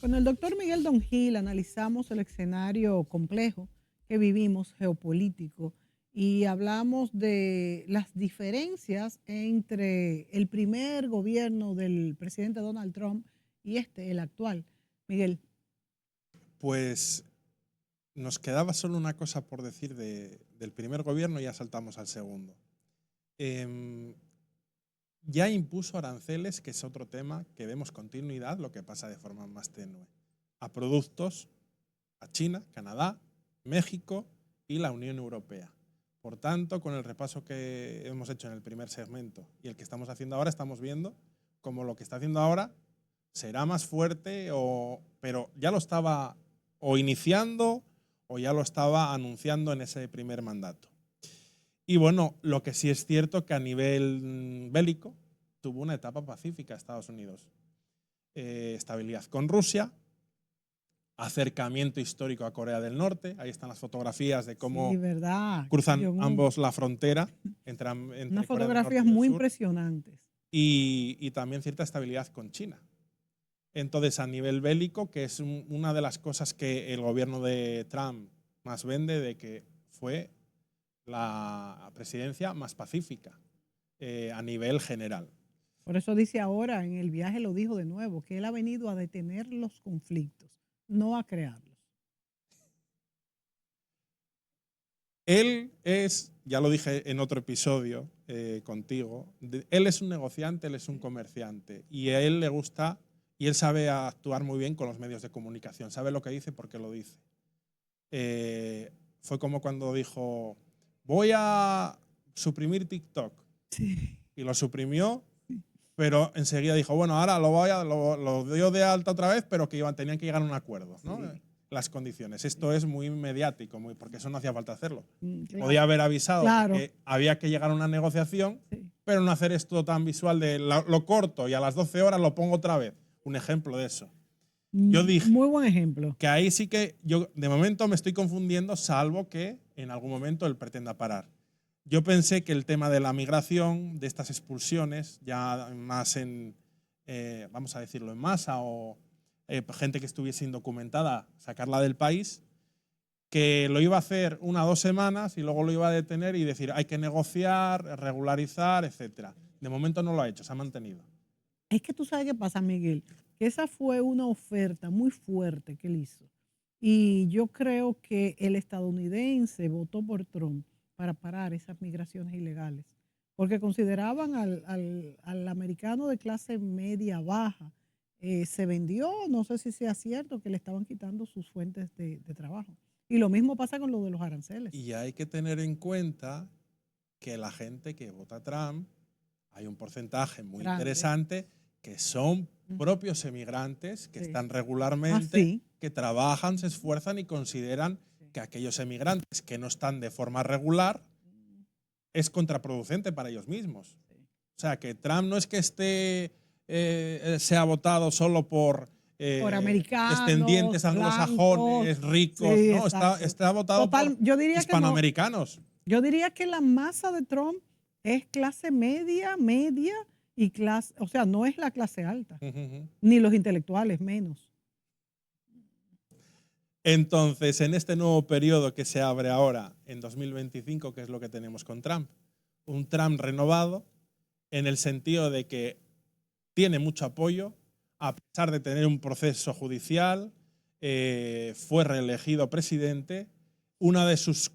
Con el doctor Miguel Don Gil analizamos el escenario complejo que vivimos, geopolítico, y hablamos de las diferencias entre el primer gobierno del presidente Donald Trump y el actual. Miguel. Pues nos quedaba solo una cosa por decir del primer gobierno y ya saltamos al segundo. Ya impuso aranceles, que es otro tema que vemos continuidad, lo que pasa de forma más tenue, a productos a China, Canadá, México y la Unión Europea. Por tanto, con el repaso que hemos hecho en el primer segmento y el que estamos haciendo ahora, estamos viendo cómo lo que está haciendo ahora será más fuerte, pero ya lo estaba o iniciando o ya lo estaba anunciando en ese primer mandato. Y bueno, lo que sí es cierto que a nivel bélico tuvo una etapa pacífica Estados Unidos. Estabilidad con Rusia, acercamiento histórico a Corea del Norte, ahí están las fotografías de cómo Sí, ¿verdad? cruzan ambos la frontera entre unas Corea del Norte fotografías y del muy Sur, impresionantes. y también cierta estabilidad con China. Entonces, a nivel bélico, que es una de las cosas que el gobierno de Trump más vende, de que fue la presidencia más pacífica a nivel general. Por eso dice ahora, en el viaje lo dijo de nuevo, que él ha venido a detener los conflictos, no a crearlos. Él es, ya lo dije en otro episodio contigo, él es un negociante, él es un comerciante y a él le gusta y él sabe actuar muy bien con los medios de comunicación, sabe lo que dice porque lo dice. Fue como cuando dijo, voy a suprimir TikTok. Sí. Y lo suprimió, pero enseguida dijo, bueno, ahora lo dio de alta otra vez, pero que tenían que llegar a un acuerdo, ¿no? Sí. Las condiciones. Esto es muy mediático, porque eso no hacía falta hacerlo. Claro. Podía haber avisado que había que llegar a una negociación, pero no hacer esto tan visual de lo corto y a las 12 horas lo pongo otra vez. Un ejemplo de eso. Yo dije, muy buen ejemplo, que ahí sí que yo de momento me estoy confundiendo, salvo que en algún momento él pretenda parar. Yo pensé que el tema de la migración, de estas expulsiones, ya más vamos a decirlo, en masa o gente que estuviese indocumentada, sacarla del país, que lo iba a hacer 1 o 2 semanas y luego lo iba a detener y decir hay que negociar, regularizar, etc. De momento no lo ha hecho, se ha mantenido. Es que tú sabes qué pasa, Miguel, que esa fue una oferta muy fuerte que él hizo. Y yo creo que el estadounidense votó por Trump para parar esas migraciones ilegales, porque consideraban al americano de clase media baja. Se vendió, no sé si sea cierto, que le estaban quitando sus fuentes de trabajo. Y lo mismo pasa con lo de los aranceles. Y hay que tener en cuenta que la gente que vota a Trump, hay un porcentaje muy interesante que son propios emigrantes que están regularmente, que trabajan, se esfuerzan y consideran que aquellos emigrantes que no están de forma regular es contraproducente para ellos mismos. O sea, que Trump no es que sea votado solo por americanos, descendientes anglosajones, ricos, sí, no, está votado por hispanoamericanos. Yo diría que la masa de Trump es clase media y clase, o sea, no es la clase alta, ni los intelectuales menos. Entonces, en este nuevo periodo que se abre ahora, en 2025, ¿qué es lo que tenemos con Trump? Un Trump renovado, en el sentido de que tiene mucho apoyo, a pesar de tener un proceso judicial, fue reelegido presidente. Una de sus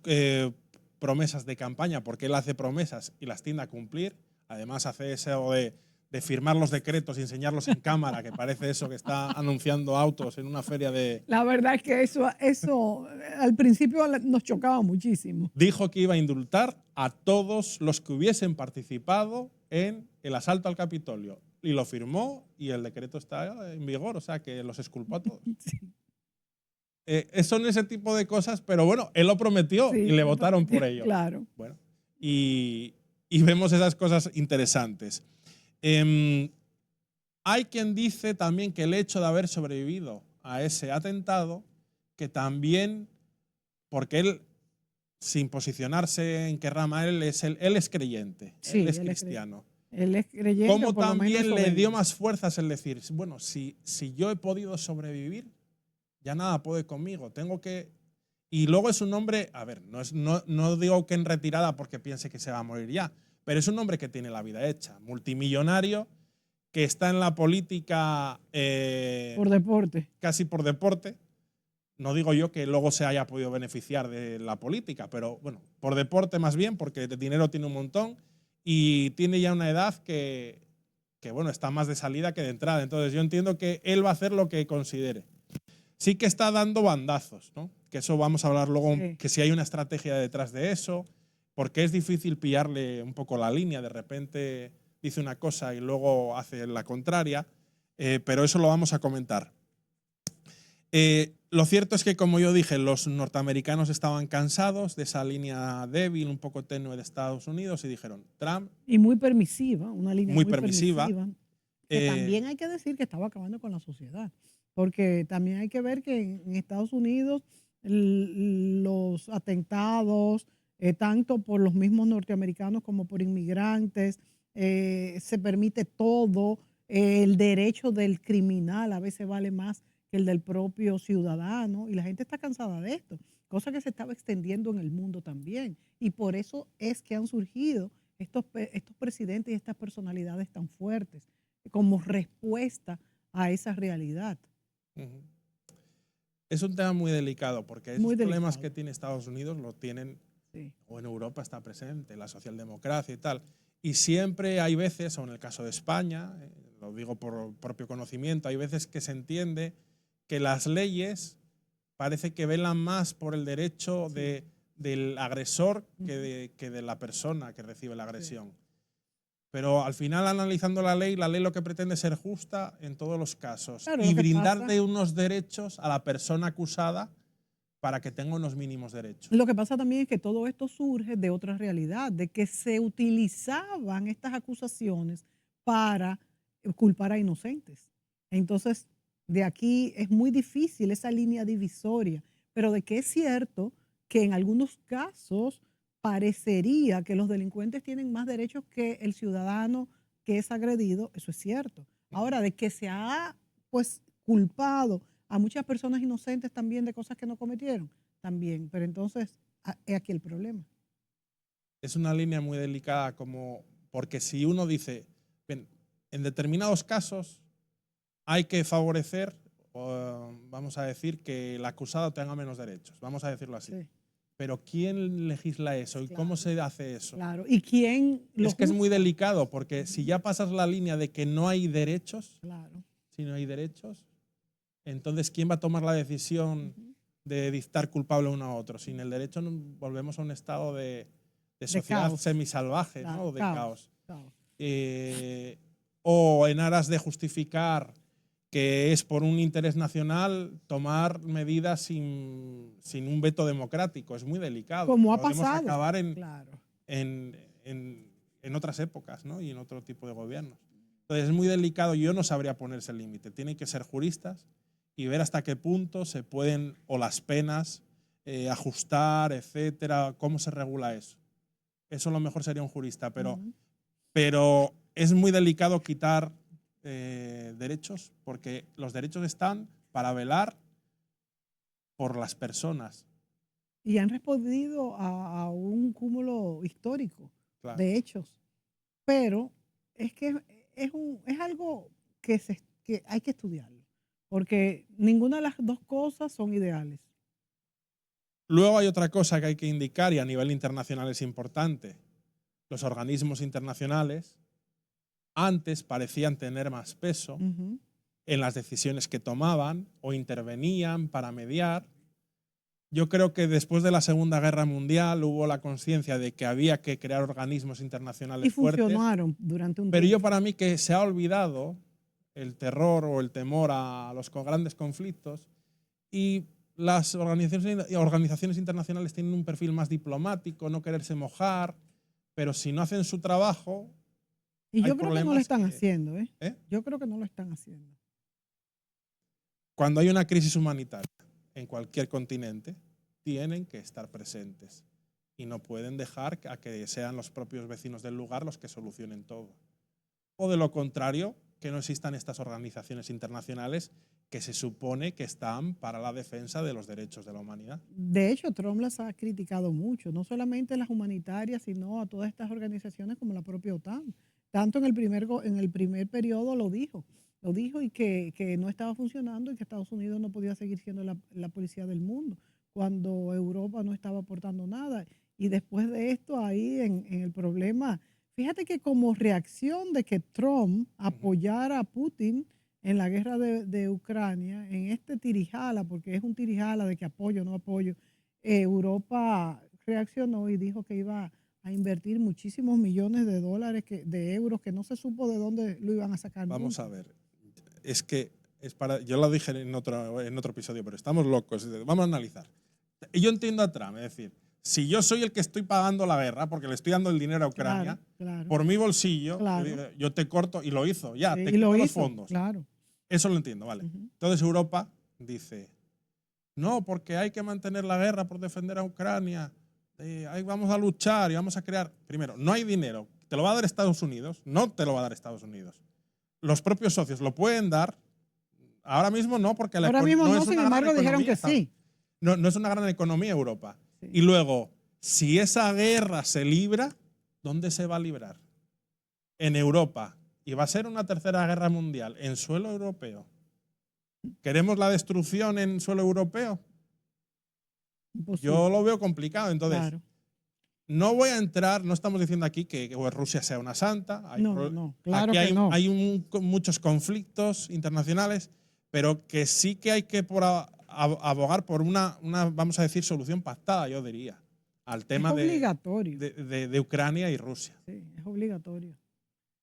promesas de campaña, porque él hace promesas y las tiende a cumplir, además hace eso de firmar los decretos y enseñarlos en cámara, que parece eso que está anunciando autos en una feria de... La verdad es que eso al principio nos chocaba muchísimo. Dijo que iba a indultar a todos los que hubiesen participado en el asalto al Capitolio. Y lo firmó y el decreto está en vigor, o sea que los exculpó a todos. Sí. Son ese tipo de cosas, pero bueno, él lo prometió y le votaron por ello. Claro. Bueno, y vemos esas cosas interesantes. Hay quien dice también que el hecho de haber sobrevivido a ese atentado, que también, porque él, sin posicionarse en qué rama él es creyente, Sí, él es él es cristiano. él es creyente, o Cómo por lo menos también eso le dio vende. más fuerzas el decir, bueno, si yo he podido sobrevivir, ya nada puede conmigo, tengo que... Y luego es un hombre, a ver, no digo que en retirada porque piense que se va a morir ya, pero es un hombre que tiene la vida hecha, multimillonario, que está en la política Por deporte. casi por deporte. No digo yo que luego se haya podido beneficiar de la política, pero bueno, por deporte más bien, porque de dinero tiene un montón y tiene ya una edad que bueno, está más de salida que de entrada. Entonces yo entiendo que él va a hacer lo que considere. Sí que está dando bandazos, ¿no? Que eso vamos a hablar luego, Sí. que si hay una estrategia detrás de eso, porque es difícil pillarle un poco la línea, de repente dice una cosa y luego hace la contraria, pero eso lo vamos a comentar. Lo cierto es que, como yo dije, los norteamericanos estaban cansados de esa línea débil, un poco tenue de Estados Unidos y dijeron, Trump, Y muy permisiva, una línea muy muy permisiva, permisiva, que también hay que decir que estaba acabando con la sociedad, porque también hay que ver que en Estados Unidos los atentados, tanto por los mismos norteamericanos como por inmigrantes, se permite todo, el derecho del criminal a veces vale más que el del propio ciudadano, y la gente está cansada de esto, cosa que se estaba extendiendo en el mundo también, y por eso es que han surgido estos presidentes y estas personalidades tan fuertes como respuesta a esa realidad. uh-huh. Es un tema muy delicado, porque esos Muy problemas delicado. que tiene Estados Unidos lo tienen, Sí. o en Europa está presente, la socialdemocracia y tal. Y siempre hay veces, o en el caso de España, lo digo por propio conocimiento, hay veces que se entiende que las leyes parece que velan más por el derecho Sí. del agresor Ujú. que de la persona que recibe la Sí. agresión. Pero al final, analizando la ley lo que pretende es ser justa en todos los casos Claro, y lo que pasa, brindarle unos derechos a la persona acusada para que tenga unos mínimos derechos. lo que pasa también es que todo esto surge de otra realidad, de que se utilizaban estas acusaciones para culpar a inocentes. Entonces, de aquí es muy difícil esa línea divisoria, pero de que es cierto que en algunos casos parecería que los delincuentes tienen más derechos que el ciudadano que es agredido, eso es cierto. Ahora, de que se ha pues culpado a muchas personas inocentes también de cosas que no cometieron, también, pero entonces es aquí el problema. Es una línea muy delicada, porque si uno dice, bien, en determinados casos hay que favorecer, vamos a decir, que el acusado tenga menos derechos, vamos a decirlo así. Sí. Pero ¿quién legisla eso y cómo Claro, se hace eso? claro. ¿Y quién lo Es que es muy juzga? delicado, porque si ya pasas la línea de que no hay derechos, Claro. si no hay derechos, entonces ¿quién va a tomar la decisión Ujú. de dictar culpable uno a otro? Sin el derecho volvemos a un estado de De sociedad caos. semisalvaje, ¿no? Claro, O de caos, caos. caos. O en aras de justificar que es por un interés nacional tomar medidas sin un veto democrático. Es muy delicado. Como ha Podemos pasado. acabar Claro. en, en otras épocas, ¿no? Y en otro tipo de gobiernos. Entonces es muy delicado. Yo no sabría ponerse el límite. Tienen que ser juristas y ver hasta qué punto se pueden, o las penas, ajustar, etcétera, cómo se regula eso. Eso a lo mejor sería un jurista, Ujú. pero es muy delicado quitar derechos, porque los derechos están para velar por las personas. Y han respondido a un cúmulo histórico Claro. de hechos, pero es que es algo que hay que estudiarlo, porque ninguna de las dos cosas son ideales. Luego hay otra cosa que hay que indicar y a nivel internacional es importante. Los organismos internacionales antes parecían tener más peso Ujú. en las decisiones que tomaban o intervenían para mediar. Yo creo que después de la Segunda Guerra Mundial hubo la conciencia de que había que crear organismos Y internacionales fuertes, funcionaron durante un pero yo tiempo. para mí que se ha olvidado el terror o el temor a los grandes conflictos y las organizaciones internacionales tienen un perfil más diplomático, no quererse mojar, pero si no hacen su trabajo, Y hay yo creo que no lo problemas están que... haciendo, ¿eh? ¿eh? Yo creo que no lo están haciendo. cuando hay una crisis humanitaria en cualquier continente, tienen que estar presentes y no pueden dejar a que sean los propios vecinos del lugar los que solucionen todo. O de lo contrario, que no existan estas organizaciones internacionales que se supone que están para la defensa de los derechos de la humanidad. De hecho, Trump las ha criticado mucho, no solamente las humanitarias, sino a todas estas organizaciones como la propia OTAN. Tanto en el primer periodo lo dijo y que no estaba funcionando y que Estados Unidos no podía seguir siendo la policía del mundo, cuando Europa no estaba aportando nada. Y después de esto, ahí en el problema, fíjate que como reacción de que Trump apoyara a Putin en la guerra de Ucrania, en este tirijala, porque es un tirijala de que apoyo o no apoyo, Europa reaccionó y dijo que iba a invertir muchísimos millones de dólares, de euros, que no se supo de dónde lo iban a sacar. Vamos nunca. a ver, es que yo lo dije en otro episodio, pero estamos locos. Vamos a analizar. Yo entiendo a Trump, es decir, si yo soy el que estoy pagando la guerra, porque le estoy dando el dinero a Ucrania, Claro, por mi bolsillo, claro. yo te corto, y lo hizo, ya, Sí, te y lo quito los hizo, fondos. claro. Eso lo entiendo, vale. Entonces Europa dice, no, porque hay que mantener la guerra por defender a Ucrania, ahí vamos a luchar y vamos a crear. Primero, no hay dinero, te lo va a dar Estados Unidos, no te lo va a dar Estados Unidos. Los propios socios lo pueden dar, ahora mismo no, porque Ahora mismo no no, es sin una gran embargo, dijeron economía, que sí. no es una gran economía Europa. Sí. Y luego, si esa guerra se libra, ¿dónde se va a librar? En Europa. Y va a ser una tercera guerra mundial en suelo europeo. ¿Queremos la destrucción en suelo europeo? Imposible. Yo lo veo complicado. Entonces, Claro. no voy a entrar, no estamos diciendo aquí que Rusia sea una santa. No, claro aquí que no. hay muchos conflictos internacionales, pero que sí que hay que abogar por una, vamos a decir, solución pactada, yo diría, al tema de Ucrania y Rusia. Sí, es obligatorio.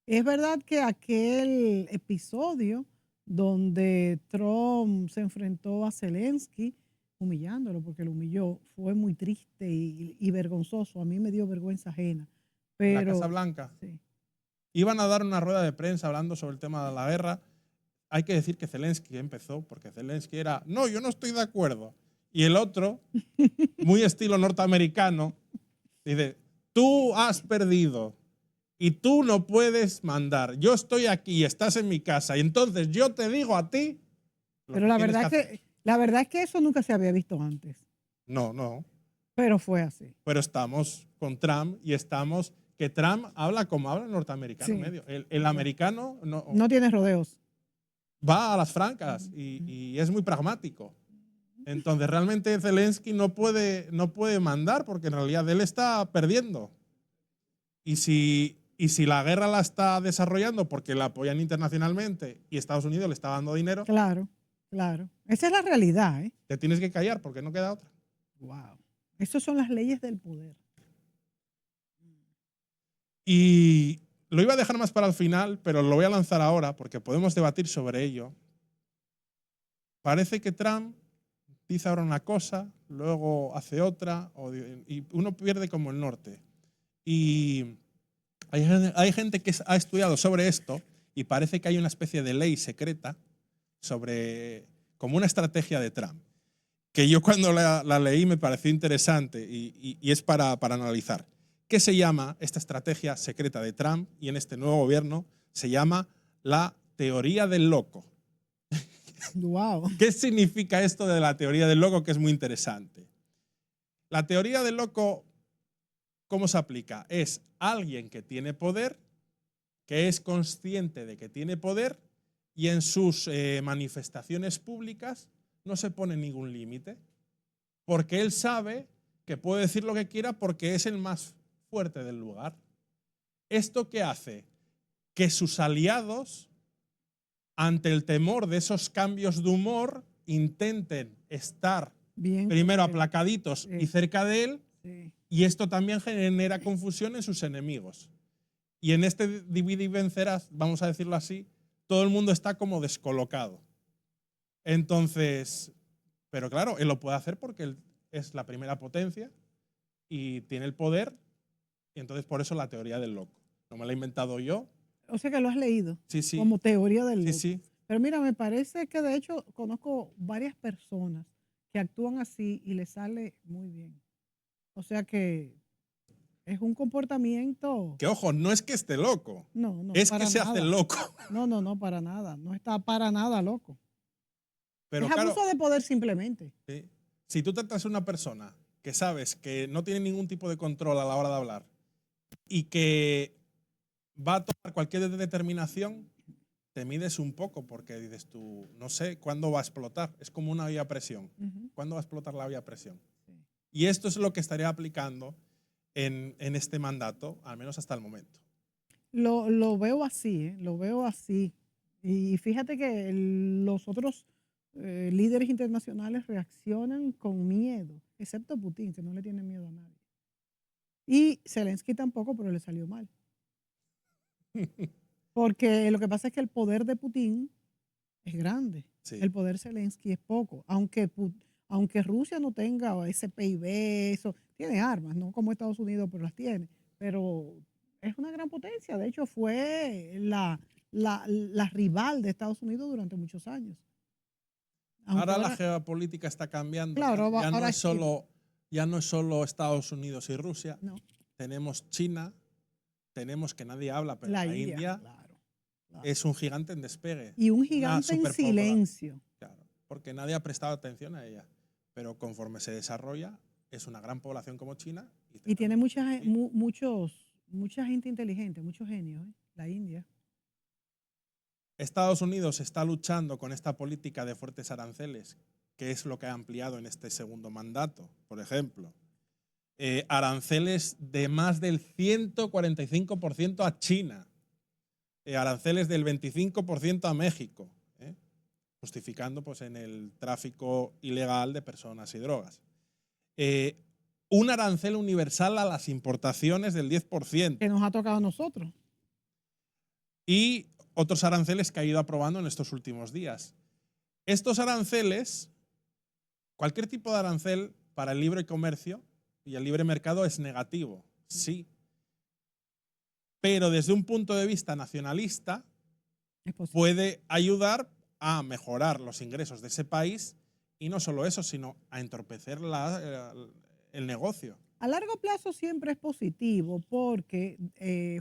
Es verdad que aquel episodio donde Trump se enfrentó a Zelensky, humillándolo, porque lo humilló, fue muy triste y vergonzoso. A mí me dio vergüenza ajena. Pero, en la Casa Blanca. Sí. Iban a dar una rueda de prensa hablando sobre el tema de la guerra. Hay que decir que Zelensky empezó, porque Zelensky era, no, yo no estoy de acuerdo. Y el otro, muy estilo norteamericano, dice, tú has perdido y tú no puedes mandar. Yo estoy aquí y estás en mi casa y entonces yo te digo a ti. Pero la verdad es que eso nunca se había visto antes. No. Pero fue así. Pero estamos con Trump y estamos que Trump habla como habla el norteamericano Sí. medio. El americano no tiene rodeos. Va a las francas y es muy pragmático. Entonces realmente Zelensky no puede mandar porque en realidad él está perdiendo. Y si la guerra la está desarrollando porque la apoyan internacionalmente y Estados Unidos le está dando dinero, Claro. Esa es la realidad, ¿eh? te tienes que callar porque no queda otra. Wow. Esas son las leyes del poder. Y lo iba a dejar más para el final, pero lo voy a lanzar ahora porque podemos debatir sobre ello. Parece que Trump dice ahora una cosa, luego hace otra, y uno pierde como el norte. Y hay gente que ha estudiado sobre esto y parece que hay una especie de ley secreta como una estrategia de Trump, que yo cuando la leí me pareció interesante y es para analizar. ¿Qué se llama esta estrategia secreta de Trump y en este nuevo gobierno? Se llama la teoría del loco. Wow. ¿Qué significa esto de la teoría del loco? Que es muy interesante. La teoría del loco, ¿cómo se aplica? Es alguien que tiene poder, que es consciente de que tiene poder y en sus manifestaciones públicas no se pone ningún límite, porque él sabe que puede decir lo que quiera porque es el más fuerte del lugar. ¿Esto qué hace? Que sus aliados, ante el temor de esos cambios de humor, intenten estar primero aplacaditos y cerca de él, y esto también genera confusión en sus enemigos. Y en este divide y vencerás, vamos a decirlo así, todo el mundo está como descolocado. Entonces, pero claro, él lo puede hacer porque él es la primera potencia y tiene el poder, y entonces por eso la teoría del loco. No me la he inventado yo. O sea que lo has leído. Sí. Como teoría del loco. Sí. Pero mira, me parece que de hecho conozco varias personas que actúan así y les sale muy bien. O sea que es un comportamiento, Que ojo, no es que esté loco, no, no, es que para se hace nada. loco. No, no, no, para nada. No está para nada loco. Es Pero claro, abuso de poder simplemente. sí, si tú tratas a una persona que sabes que no tiene ningún tipo de control a la hora de hablar y que va a tomar cualquier determinación, te mides un poco porque dices tú, no sé cuándo va a explotar. Es como una olla a presión. Ujú, ¿Cuándo va a explotar la olla a presión? sí. Y esto es lo que estaría aplicando en este mandato, al menos hasta el momento. Lo veo así, lo veo así. Y fíjate que los otros líderes internacionales reaccionan con miedo, excepto Putin, que no le tiene miedo a nadie. Y Zelensky tampoco, pero le salió mal. Porque lo que pasa es que el poder de Putin es grande, Sí. el poder Zelensky es poco. Aunque Rusia no tenga ese PIB, eso, tiene armas, no como Estados Unidos, pero las tiene. Pero es una gran potencia. De hecho, fue la rival de Estados Unidos durante muchos años. Aunque Ahora la ahora, geopolítica está cambiando. claro, Ya no ahora es es China. solo, ya no es solo Estados Unidos y Rusia. No, Tenemos China, tenemos que nadie habla, pero la la India, India claro, claro. es un gigante en despegue, Y un una gigante en superpoblación, silencio. claro, porque nadie ha prestado atención a ella. Pero conforme se desarrolla, es una gran población como China y Y tendrá tiene mucho sentido. mucha gente inteligente, muchos genios, la India. Estados Unidos está luchando con esta política de fuertes aranceles, que es lo que ha ampliado en este segundo mandato. Por ejemplo, aranceles de más del 145% a China, aranceles del 25% a México, justificando pues, en el tráfico ilegal de personas y drogas. Eh, un arancel universal a las importaciones del 10%. Que nos ha tocado a nosotros. Y otros aranceles que ha ido aprobando en estos últimos días. Estos aranceles, cualquier tipo de arancel para el libre comercio y el libre mercado es negativo, sí. Pero desde un punto de vista nacionalista Es posible. puede ayudar a mejorar los ingresos de ese país y no solo eso, sino a entorpecer el negocio. A largo plazo siempre es positivo porque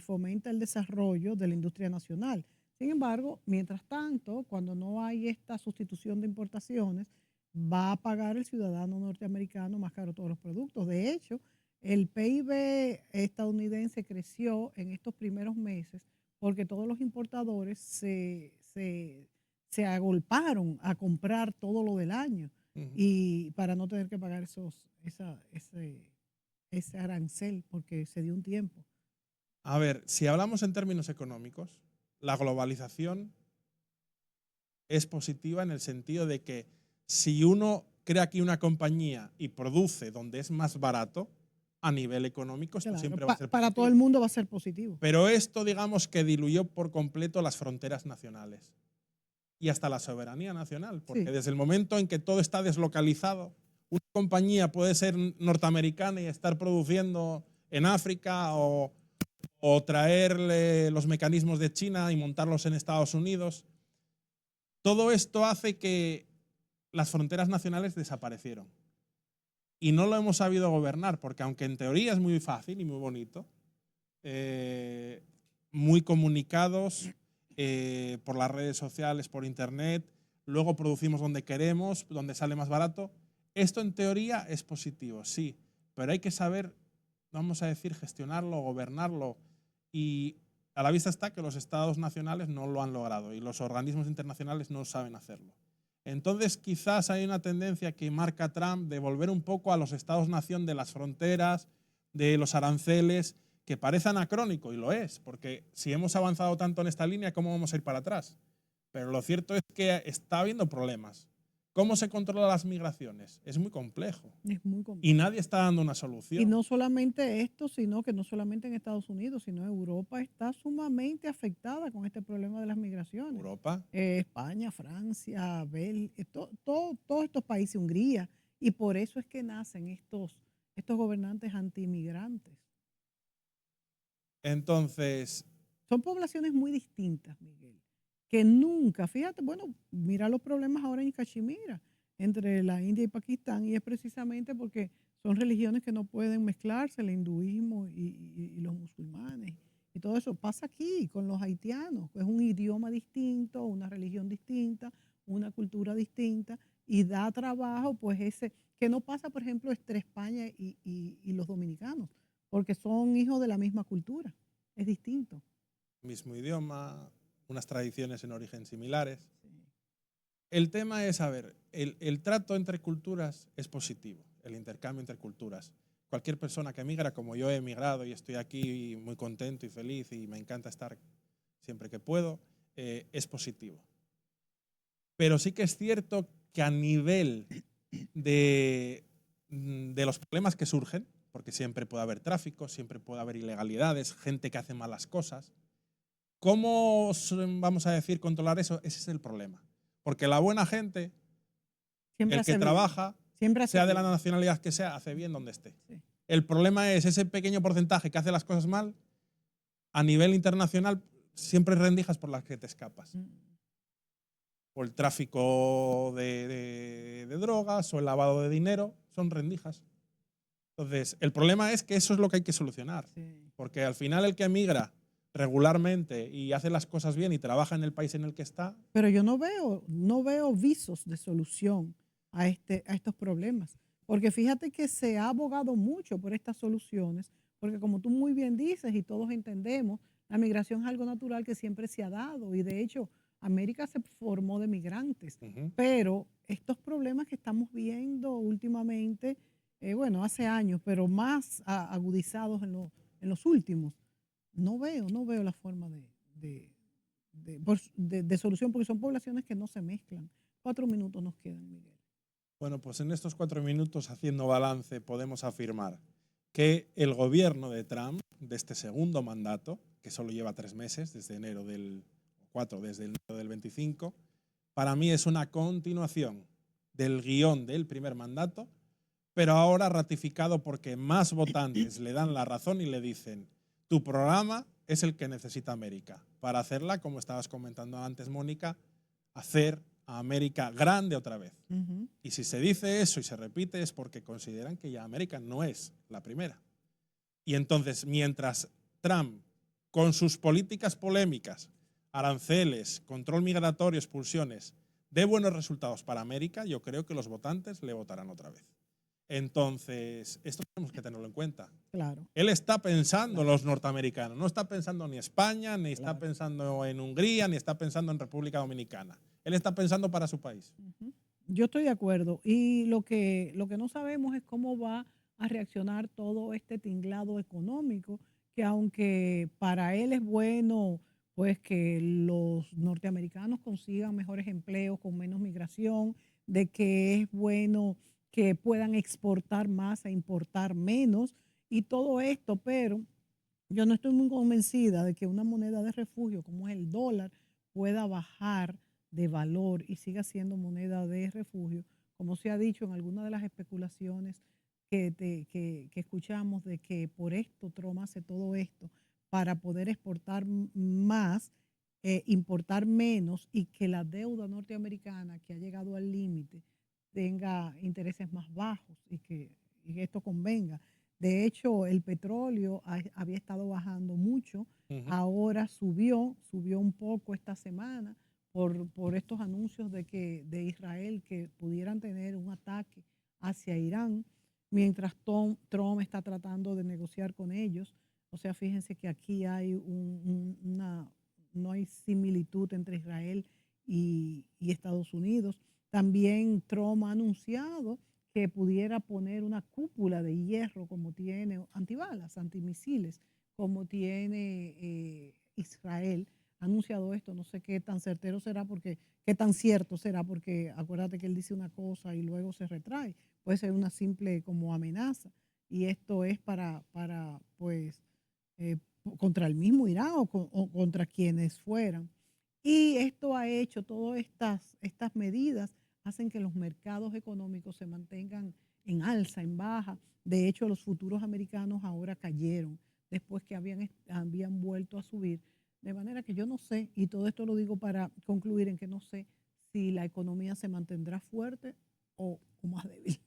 fomenta el desarrollo de la industria nacional. Sin embargo, mientras tanto, cuando no hay esta sustitución de importaciones, va a pagar el ciudadano norteamericano más caro todos los productos. De hecho, el PIB estadounidense creció en estos primeros meses porque todos los importadores se agolparon a comprar todo lo del año Ujú. y para no tener que pagar ese arancel porque se dio un tiempo. A ver, si hablamos en términos económicos, la globalización es positiva en el sentido de que si uno crea aquí una compañía y produce donde es más barato, a nivel económico esto Claro, siempre va a ser para todo el positivo. mundo va a ser positivo. Pero esto, digamos, que diluyó por completo las fronteras nacionales y hasta la soberanía nacional, porque Sí, desde el momento en que todo está deslocalizado, una compañía puede ser norteamericana y estar produciendo en África o traerle los mecanismos de China y montarlos en Estados Unidos. Todo esto hace que las fronteras nacionales desaparecieron. Y no lo hemos sabido gobernar, porque aunque en teoría es muy fácil y muy bonito, muy comunicados por las redes sociales, por internet, luego producimos donde queremos, donde sale más barato. Esto en teoría es positivo, sí, pero hay que saber, vamos a decir, gestionarlo, gobernarlo. Y a la vista está que los estados nacionales no lo han logrado y los organismos internacionales no saben hacerlo. Entonces, quizás hay una tendencia que marca Trump de volver un poco a los estados-nación de las fronteras, de los aranceles, que parece anacrónico, y lo es, porque si hemos avanzado tanto en esta línea, ¿cómo vamos a ir para atrás? Pero lo cierto es que está habiendo problemas. ¿Cómo se controlan las migraciones? Es muy complejo. es muy Y complejo. nadie está dando una Y solución. no solamente esto, sino que no solamente en Estados Unidos, sino Europa está sumamente afectada con este problema de las migraciones. Europa. España, Francia, Bélgica, todos estos países, Hungría, y por eso es que nacen estos gobernantes antiinmigrantes. Entonces, Son poblaciones muy distintas, Miguel, que nunca, fíjate, bueno, mira los problemas ahora en Cachemira entre la India y Pakistán, y es precisamente porque son religiones que no pueden mezclarse, el hinduismo y los musulmanes. Y todo eso pasa aquí con los haitianos. Es un idioma distinto, una religión distinta, una cultura distinta, y da trabajo, pues ese, que no pasa, por ejemplo, entre España y los dominicanos, porque son hijos de la misma cultura. Es distinto. Mismo idioma, unas tradiciones en origen similares. Sí. El tema es, a ver, el trato entre culturas es positivo, el intercambio entre culturas. Cualquier persona que emigra, como yo he emigrado y estoy aquí muy contento y feliz y me encanta estar siempre que puedo, es positivo. Pero sí que es cierto que a nivel de los problemas que surgen, porque siempre puede haber tráfico, siempre puede haber ilegalidades, gente que hace malas cosas, ¿cómo vamos a decir controlar eso? Ese es el problema. Porque la buena gente, Siempre el que hace bien. trabaja, Siempre hace sea de la bien. nacionalidad que sea, hace bien donde esté. Sí. El problema es ese pequeño porcentaje que hace las cosas mal, a nivel internacional, siempre rendijas por las que te escapas. O el tráfico de drogas o el lavado de dinero, son rendijas. Entonces, el problema es que eso es lo que hay que solucionar. Sí. Porque al final el que emigra regularmente y hace las cosas bien y trabaja en el país en el que está. Pero yo no veo visos de solución a estos problemas. Porque fíjate que se ha abogado mucho por estas soluciones, porque como tú muy bien dices y todos entendemos, la migración es algo natural que siempre se ha dado y de hecho América se formó de migrantes. Pero estos problemas que estamos viendo últimamente, bueno, hace años, pero más agudizados en los últimos, no veo la forma de solución, porque son poblaciones que no se mezclan. 4 minutos nos quedan, Miguel. Bueno, pues en estos 4 minutos, haciendo balance, podemos afirmar que el gobierno de Trump, de este segundo mandato, que solo lleva 3 meses, desde enero del 4, desde enero del 25, para mí es una continuación del guión del primer mandato, pero ahora ratificado porque más votantes le dan la razón y le dicen, tu programa es el que necesita América para hacerla, como estabas comentando antes, Mónica, hacer a América grande otra vez. Y si se dice eso y se repite es porque consideran que ya América no es la primera. Y entonces, mientras Trump, con sus políticas polémicas, aranceles, control migratorio, expulsiones, dé buenos resultados para América, yo creo que los votantes le votarán otra vez. Entonces, esto tenemos que tenerlo en cuenta. Claro. Él está pensando en los norteamericanos, no está pensando ni en España, ni está pensando en Hungría, ni está pensando en República Dominicana. Él está pensando para su país. Yo estoy de acuerdo. Y lo que no sabemos es cómo va a reaccionar todo este tinglado económico, que aunque para él es bueno, pues que los norteamericanos consigan mejores empleos con menos migración, de que es bueno que puedan exportar más e importar menos y todo esto, pero yo no estoy muy convencida de que una moneda de refugio como es el dólar pueda bajar de valor y siga siendo moneda de refugio, como se ha dicho en algunas de las especulaciones que escuchamos de que por esto Trump hace todo esto para poder exportar más, importar menos y que la deuda norteamericana que ha llegado al límite tenga intereses más bajos y que esto convenga. De hecho, el petróleo había estado bajando mucho, ahora subió un poco esta semana por estos anuncios de Israel que pudieran tener un ataque hacia Irán, mientras Trump está tratando de negociar con ellos. O sea, fíjense que aquí hay no hay similitud entre Israel y Estados Unidos. También Trump ha anunciado que pudiera poner una cúpula de hierro como tiene antibalas, antimisiles, como tiene Israel. Ha anunciado esto, no sé qué tan certero será porque, qué tan cierto será, porque acuérdate que él dice una cosa y luego se retrae. Puede ser una simple como amenaza. Y esto es para pues, eh, contra el mismo Irán o contra quienes fueran. Y esto ha hecho, todas estas medidas hacen que los mercados económicos se mantengan en alza, en baja. De hecho, los futuros americanos ahora cayeron después que habían vuelto a subir De manera que yo no sé, y todo esto lo digo para concluir en que no sé si la economía se mantendrá fuerte o más débil.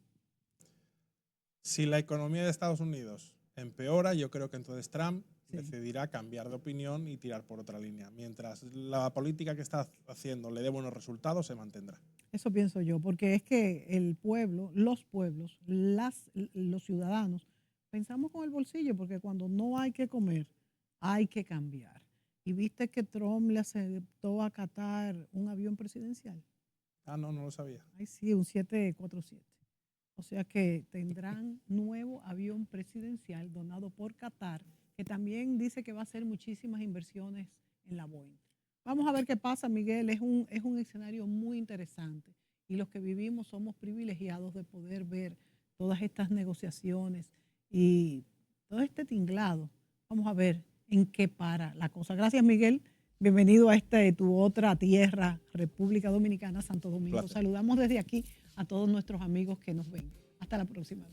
Si la economía de Estados Unidos empeora, yo creo que entonces Trump Sí. decidirá cambiar de opinión y tirar por otra línea. Mientras la política que está haciendo le dé buenos resultados, se mantendrá. Eso pienso yo, porque es que el pueblo, los pueblos, los ciudadanos, pensamos con el bolsillo, porque cuando no hay que comer, hay que cambiar. Y viste que Trump le aceptó a Qatar un avión presidencial. Ah, no, no lo sabía. Ay, sí, un 747. O sea que tendrán nuevo avión presidencial donado por Qatar, que también dice que va a hacer muchísimas inversiones en la Boeing. Vamos a ver qué pasa, Miguel. Es un escenario muy interesante y los que vivimos somos privilegiados de poder ver todas estas negociaciones y todo este tinglado. Vamos a ver en qué para la cosa. Gracias, Miguel. Bienvenido a tu otra tierra, República Dominicana, Santo Domingo. Placer. Saludamos desde aquí a todos nuestros amigos que nos ven. Hasta la próxima.